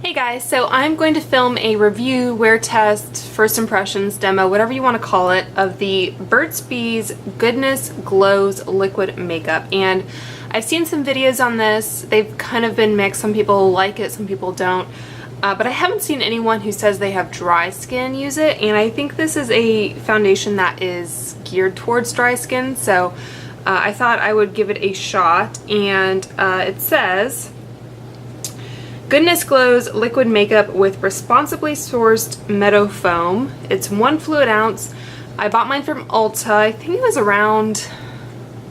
Hey guys, so I'm going to film a review, wear test, first impressions, demo, whatever you want to call it, of the Burt's Bees Goodness Glows Liquid Makeup. And I've seen some videos on this. They've kind of been mixed. Some people like it, some people don't. But I haven't seen anyone who says they have dry skin use it. And I think this is a foundation that is geared towards dry skin. So I thought I would give it a shot. And it says, Goodness Glows Liquid Makeup with responsibly sourced meadow foam. It's 1 fluid ounce. I bought mine from Ulta. I think it was around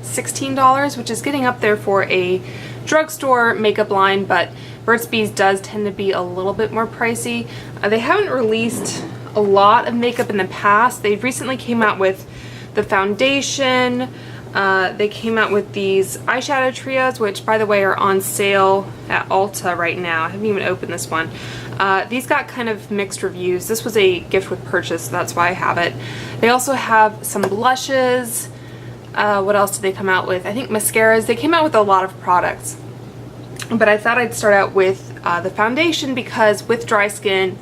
$16, which is getting up there for a drugstore makeup line, but Burt's Bees does tend to be a little bit more pricey. They haven't released a lot of makeup in the past. They recently came out with the foundation. They came out with these eyeshadow trios, which by the way are on sale at Ulta right now. I haven't even opened this one. These got kind of mixed reviews. This was a gift with purchase, so that's why I have it. They also have some blushes. What else did they come out with? I think mascaras. They came out with a lot of products. But I thought I'd start out with the foundation because with dry skin,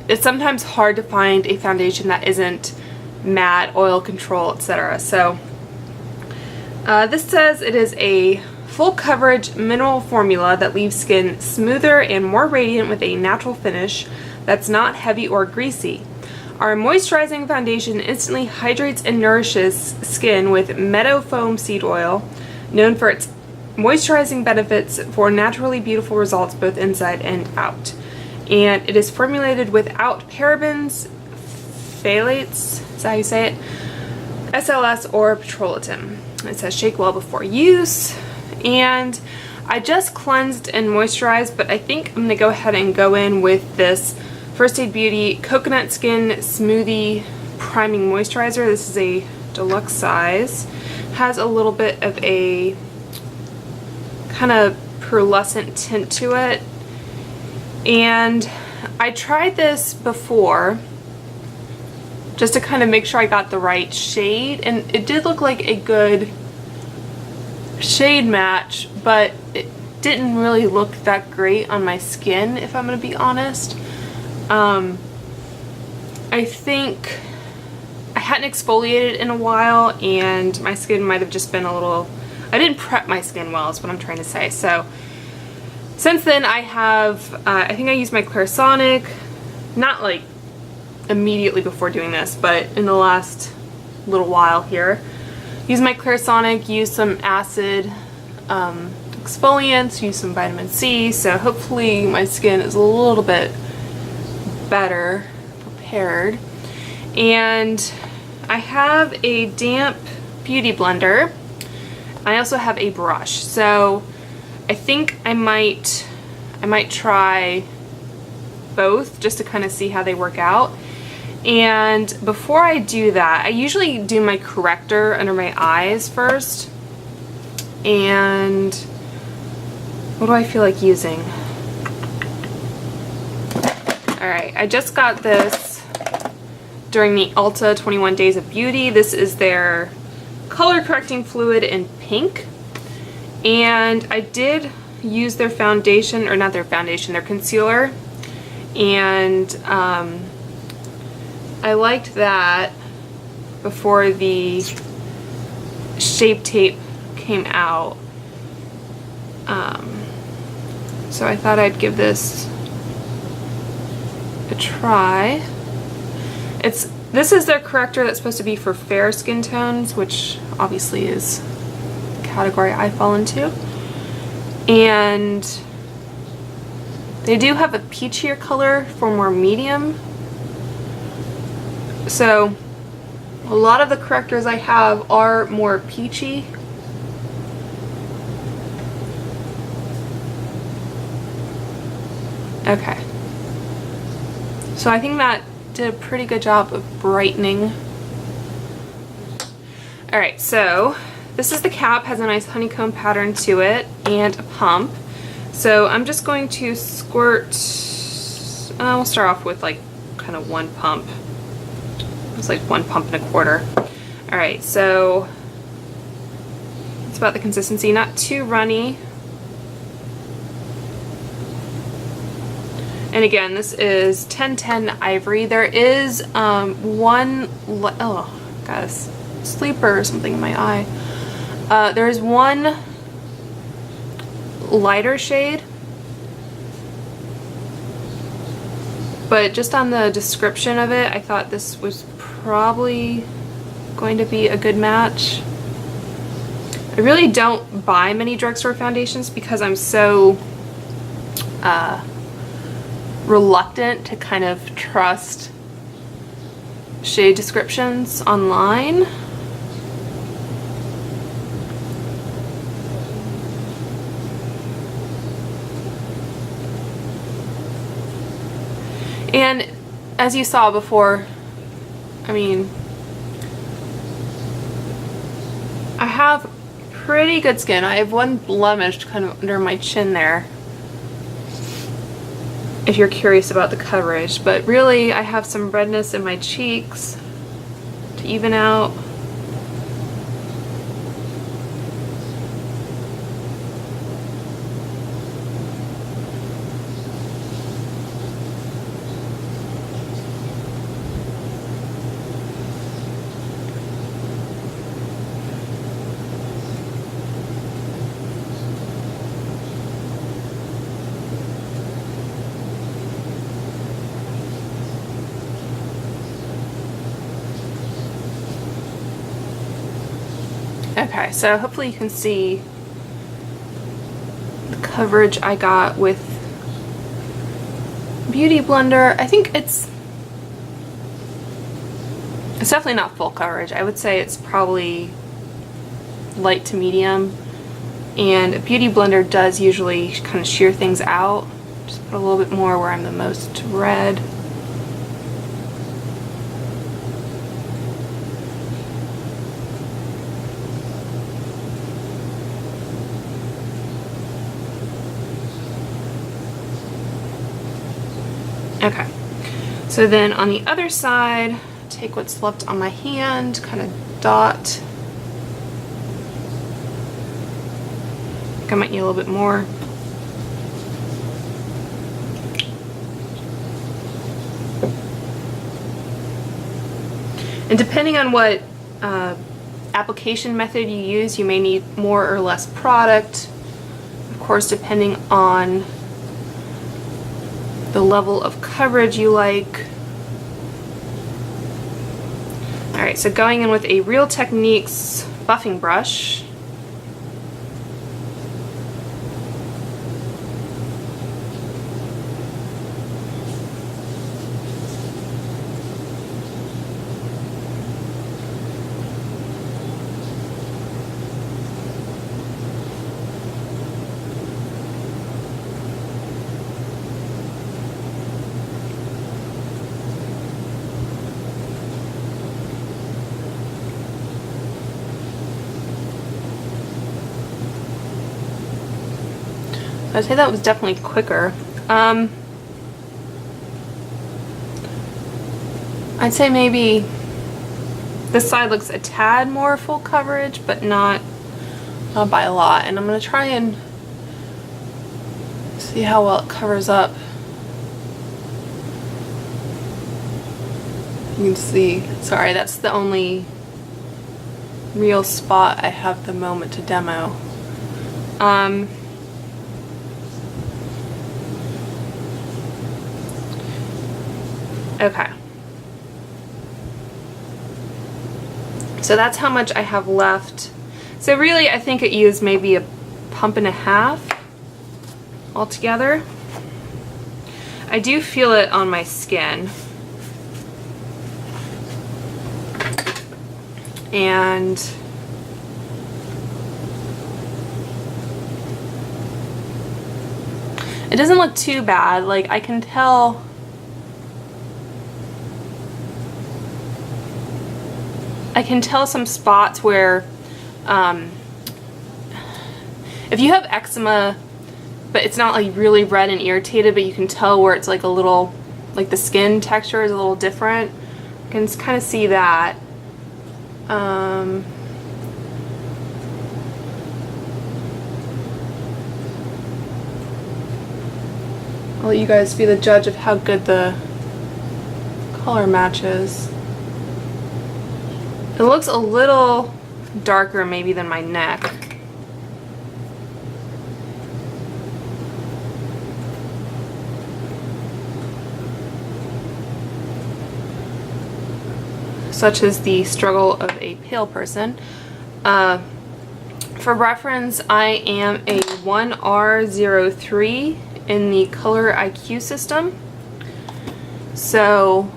it's sometimes hard to find a foundation that isn't matte, oil control, etc. So this says it is a full coverage mineral formula that leaves skin smoother and more radiant with a natural finish that's not heavy or greasy. Our moisturizing foundation instantly hydrates and nourishes skin with meadow foam seed oil, known for its moisturizing benefits for naturally beautiful results both inside and out. And it is formulated without parabens, phthalates, is that how you say it? SLS or petrolatum. It says shake well before use. And I just cleansed and moisturized, but I think I'm going to go ahead and go in with this First Aid Beauty Coconut Skin Smoothie Priming Moisturizer. This is a deluxe size. Has a little bit of a kind of pearlescent tint to it. And I tried this before just to kind of make sure I got the right shade, and it did look like a good shade match, but it didn't really look that great on my skin, if I'm going to be honest. I think I hadn't exfoliated in a while, and my skin might have just been a little... I didn't prep my skin well is what I'm trying to say. So since then I have, I think I used my Clarisonic, not like immediately before doing this, but in the last little while here. Use my Clarisonic, use some acid exfoliants, use some vitamin C, so hopefully my skin is a little bit better prepared. And I have a damp beauty blender. I also have a brush, so I think I might try both just to kind of see how they work out. And before I do that, I usually do my corrector under my eyes first. And what do I feel like using? Alright, I just got this during the Ulta 21 Days of Beauty. This is their color correcting fluid in pink. And I did use their foundation, or not their foundation, their concealer. And I liked that before the Shape Tape came out. So I thought I'd give this a try. This is their corrector that's supposed to be for fair skin tones, which obviously is the category I fall into. And they do have a peachier color for more medium. So a lot of the correctors I have are more peachy. Okay. So I think that did a pretty good job of brightening. Alright, so this is the cap, has a nice honeycomb pattern to it, and a pump. So I'm just going to squirt, we'll start off with like kind of one pump. It's like 1 pump and a quarter. Alright, so it's about the consistency, not too runny. And again, this is 1010 Ivory. There is one, oh, got a sleeper or something in my eye. There's one lighter shade, but just on the description of it, I thought this was probably going to be a good match. I really don't buy many drugstore foundations because I'm so reluctant to kind of trust shade descriptions online. And as you saw before, I mean, I have pretty good skin. I have one blemish kind of under my chin there, if you're curious about the coverage, but really I have some redness in my cheeks to even out. Okay, so hopefully you can see the coverage I got with Beauty Blender. I think it's definitely not full coverage. I would say it's probably light to medium, and Beauty Blender does usually kind of shear things out. Just put a little bit more where I'm the most red. Okay, so then on the other side, take what's left on my hand, kind of dot. I think I might need a little bit more. And depending on what application method you use, you may need more or less product. Of course, depending on the level of coverage you like. Alright, so going in with a Real Techniques buffing brush. I'd say that was definitely quicker. I'd say maybe this side looks a tad more full coverage, but not by a lot. And I'm going to try and see how well it covers up. You can see, sorry, that's the only real spot I have at the moment to demo. Okay. So that's how much I have left. So really, I think it used maybe a pump and a half altogether. I do feel it on my skin. And it doesn't look too bad. Like, I can tell some spots where if you have eczema but it's not like really red and irritated, but you can tell where it's like a little, like the skin texture is a little different. You can kind of see that. A let you guys be the judge of how good the color matches. It looks a little darker maybe than my neck. Such is the struggle of a pale person. For reference, I am a 1R03 in the color IQ system. So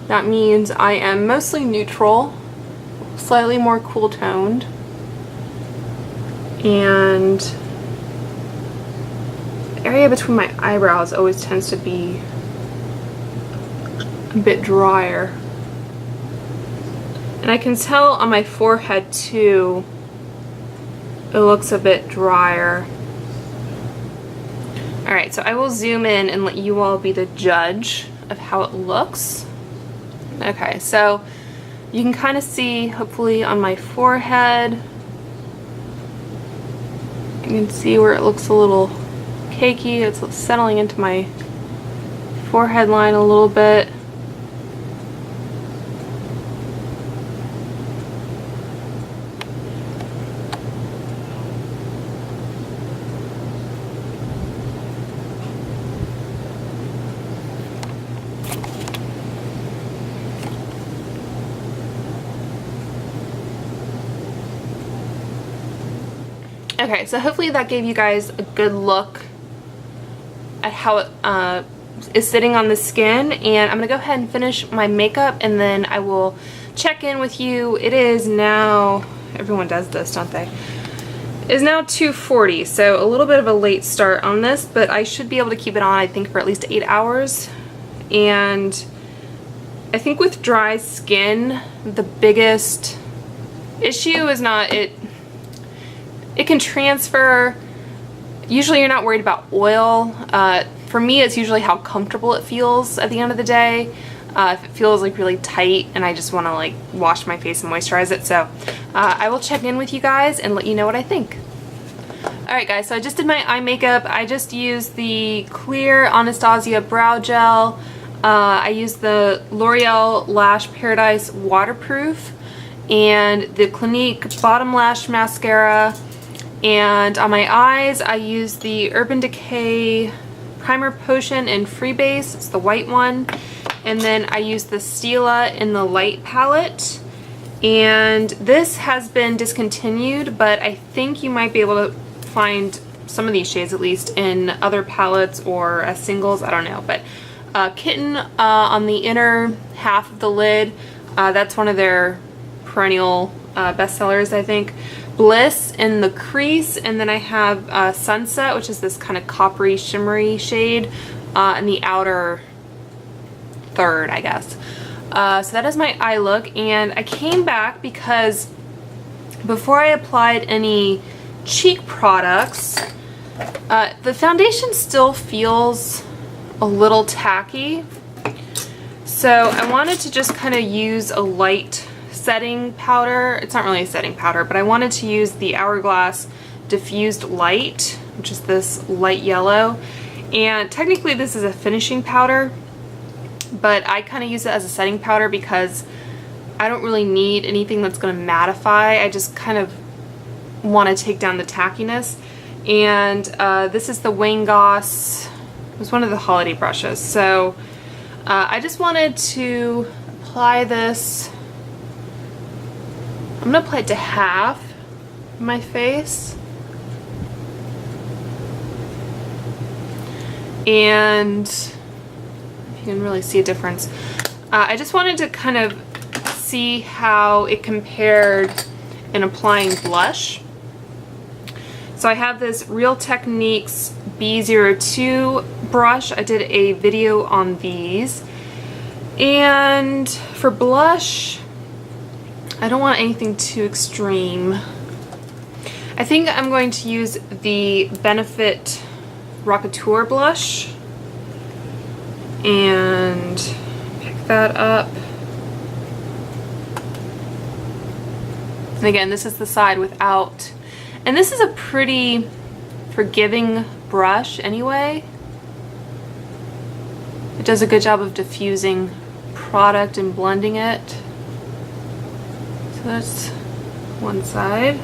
that means I am mostly neutral, slightly more cool toned, and the area between my eyebrows always tends to be a bit drier. And I can tell on my forehead too, it looks a bit drier. Alright, so I will zoom in and let you all be the judge of how it looks. Okay, so you can kind of see, hopefully, on my forehead. You can see where it looks a little cakey. It's settling into my forehead line a little bit. Okay, so hopefully that gave you guys a good look at how it is sitting on the skin, and I'm going to go ahead and finish my makeup and then I will check in with you. It is now, everyone does this, don't they? It is now 2:40, so a little bit of a late start on this, but I should be able to keep it on, I think, for at least 8 hours. And I think with dry skin, the biggest issue is not it can transfer. Usually you're not worried about oil. For me, it's usually how comfortable it feels at the end of the day. If it feels like really tight and I just want to like wash my face and moisturize it. So I will check in with you guys and let you know what I think. Alright guys, so I just did my eye makeup. I just used the clear Anastasia brow gel. I used the L'Oreal Lash Paradise Waterproof and the Clinique Bottom Lash Mascara. And on my eyes, I used the Urban Decay Primer Potion in Freebase. It's the white one. And then I used the Stila in the light palette. And this has been discontinued, but I think you might be able to find some of these shades, at least, in other palettes or as singles. I don't know. But Kitten on the inner half of the lid. That's one of their perennial bestsellers, I think. Bliss in the crease, and then I have Sunset, which is this kind of coppery shimmery shade in the outer third, I guess. So that is my eye look, and I came back because before I applied any cheek products, the foundation still feels a little tacky, so I wanted to just kind of use a light setting powder. It's not really a setting powder, but I wanted to use the Hourglass Diffused Light, which is this light yellow. And technically this is a finishing powder, but I kind of use it as a setting powder because I don't really need anything that's going to mattify. I just kind of want to take down the tackiness. And this is the Wayne Goss. It was one of the holiday brushes. So I just wanted to apply this. I'm going to apply it to half of my face. And if you can really see a difference. I just wanted to kind of see how it compared in applying blush. So I have this Real Techniques B02 brush. I did a video on these. And for blush, I don't want anything too extreme. I think I'm going to use the Benefit Rockateur blush and pick that up. And again, this is the side without, and this is a pretty forgiving brush anyway. It does a good job of diffusing product and blending it. So that's one side.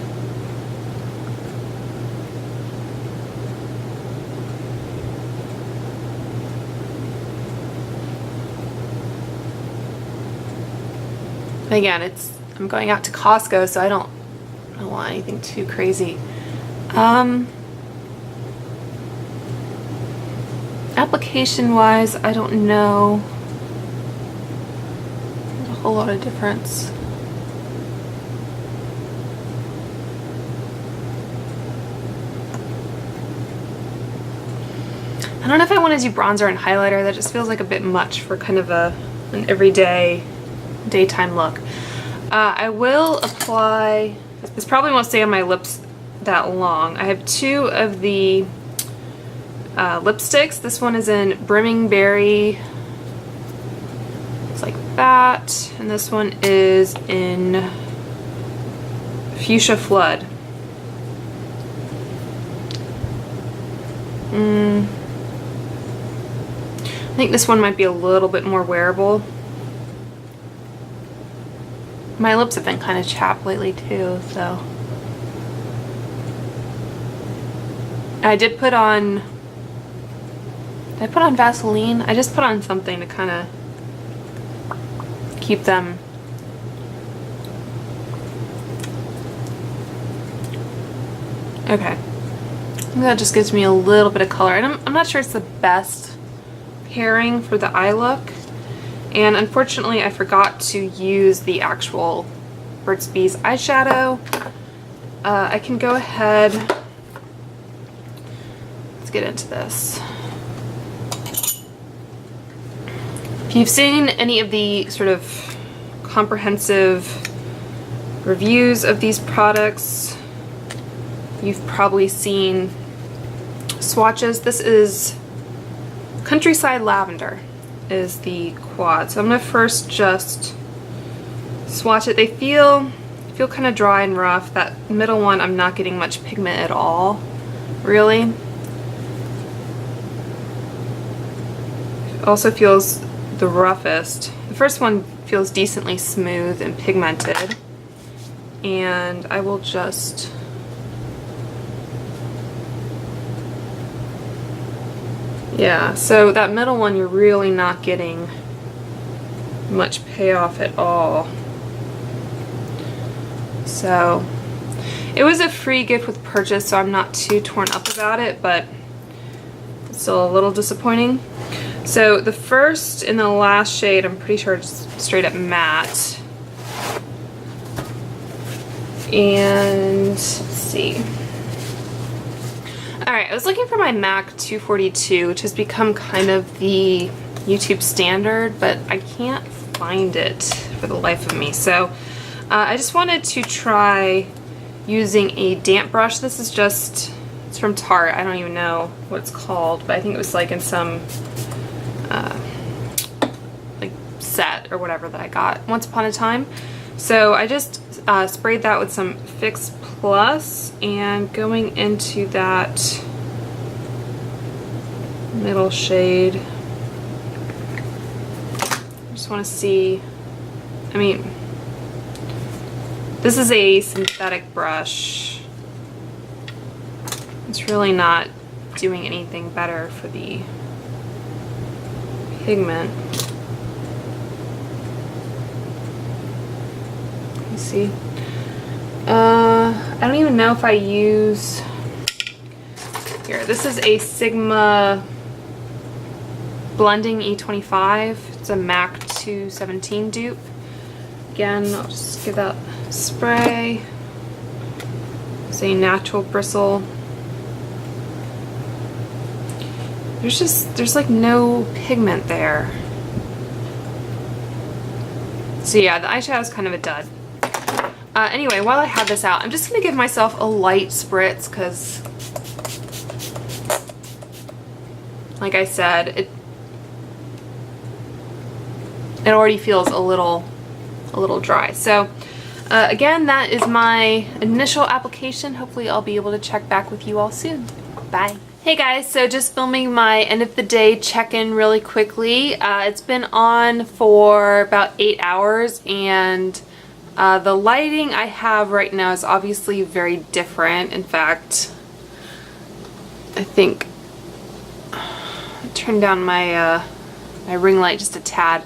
Again, I'm going out to Costco, so I don't want anything too crazy. Application wise, I don't know. There's a whole lot of difference. I don't know if I want to do bronzer and highlighter. That just feels like a bit much for kind of an everyday daytime look. I will apply, this probably won't stay on my lips that long. I have two of the lipsticks. This one is in Brimming Berry. It's like that. And this one is in Fuchsia Flood. I think this one might be a little bit more wearable. My lips have been kind of chapped lately too, so. I did put on, Vaseline? I just put on something to kind of keep them. Okay. I think that just gives me a little bit of color. And I'm not sure it's the best pairing for the eye look. And unfortunately, I forgot to use the actual Burt's Bees eyeshadow. I can go ahead. Let's get into this. If you've seen any of the sort of comprehensive reviews of these products, you've probably seen swatches. This is Countryside Lavender is the quad. So I'm gonna first just swatch it. They feel kind of dry and rough. That middle one, I'm not getting much pigment at all, really. Also feels the roughest. The first one feels decently smooth and pigmented. And I will just yeah, so that middle one you're really not getting much payoff at all. So it was a free gift with purchase, so I'm not too torn up about it, but it's still a little disappointing. So the first and the last shade, I'm pretty sure it's straight up matte. And let's see. Alright, I was looking for my MAC 242, which has become kind of the YouTube standard, but I can't find it for the life of me. So I just wanted to try using a damp brush. This is just, it's from Tarte. I don't even know what it's called, but I think it was like in some like set or whatever that I got once upon a time. So I just sprayed that with some Fix Plus, and going into that middle shade, I just want to see, I mean, this is a synthetic brush. It's really not doing anything better for the pigment. Let me see. I don't even know if I use, here, this is a Sigma Blending E25. It's a MAC 217 dupe. Again, I'll just give that a spray. It's a natural bristle. There's like no pigment there. So yeah, the eyeshadow is kind of a dud. Anyway, while I have this out, I'm just going to give myself a light spritz because, like I said, it already feels a little dry. So again, that is my initial application. Hopefully I'll be able to check back with you all soon. Bye. Hey guys, so just filming my end of the day check-in really quickly. It's been on for about 8 hours, and the lighting I have right now is obviously very different. In fact, I think I'll turn down my my ring light just a tad.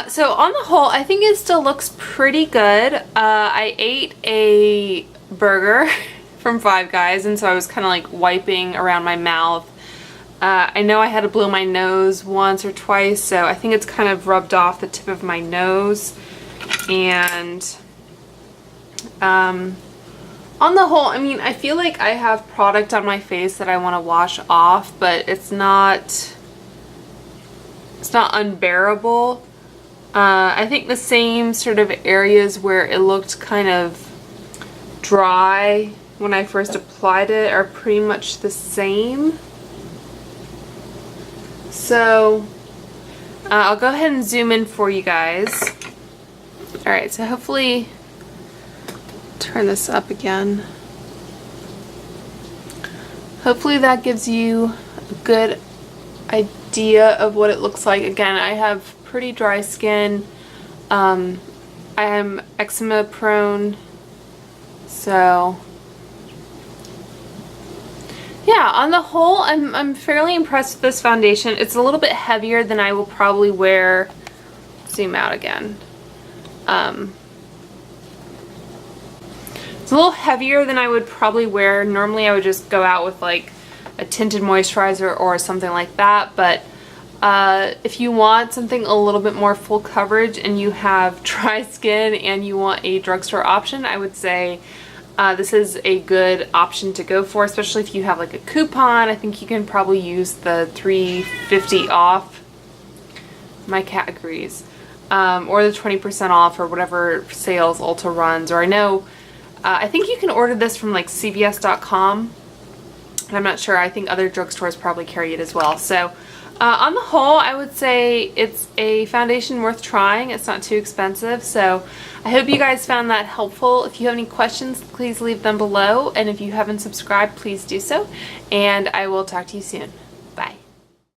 So on the whole, I think it still looks pretty good. I ate a burger from Five Guys, and so I was kind of like wiping around my mouth. I know I had to blow my nose once or twice, so I think it's kind of rubbed off the tip of my nose. And on the whole, I mean, I feel like I have product on my face that I want to wash off, but it's not unbearable. I think the same sort of areas where it looked kind of dry when I first applied it are pretty much the same. So I'll go ahead and zoom in for you guys. Alright, so hopefully turn this up again. Hopefully that gives you a good idea of what it looks like. Again, I have pretty dry skin. I am eczema prone, so yeah, on the whole, I'm fairly impressed with this foundation. It's a little bit heavier than I will probably wear. Zoom out again. It's a little heavier than I would probably wear. Normally I would just go out with like a tinted moisturizer or something like that, but if you want something a little bit more full coverage and you have dry skin and you want a drugstore option, I would say this is a good option to go for, especially if you have like a coupon. I think you can probably use the $3.50 off. My cat agrees. Or the 20% off or whatever sales Ulta runs. Or I know, I think you can order this from like CVS.com. I'm not sure. I think other drugstores probably carry it as well. So on the whole, I would say it's a foundation worth trying. It's not too expensive. So I hope you guys found that helpful. If you have any questions, please leave them below. And if you haven't subscribed, please do so. And I will talk to you soon.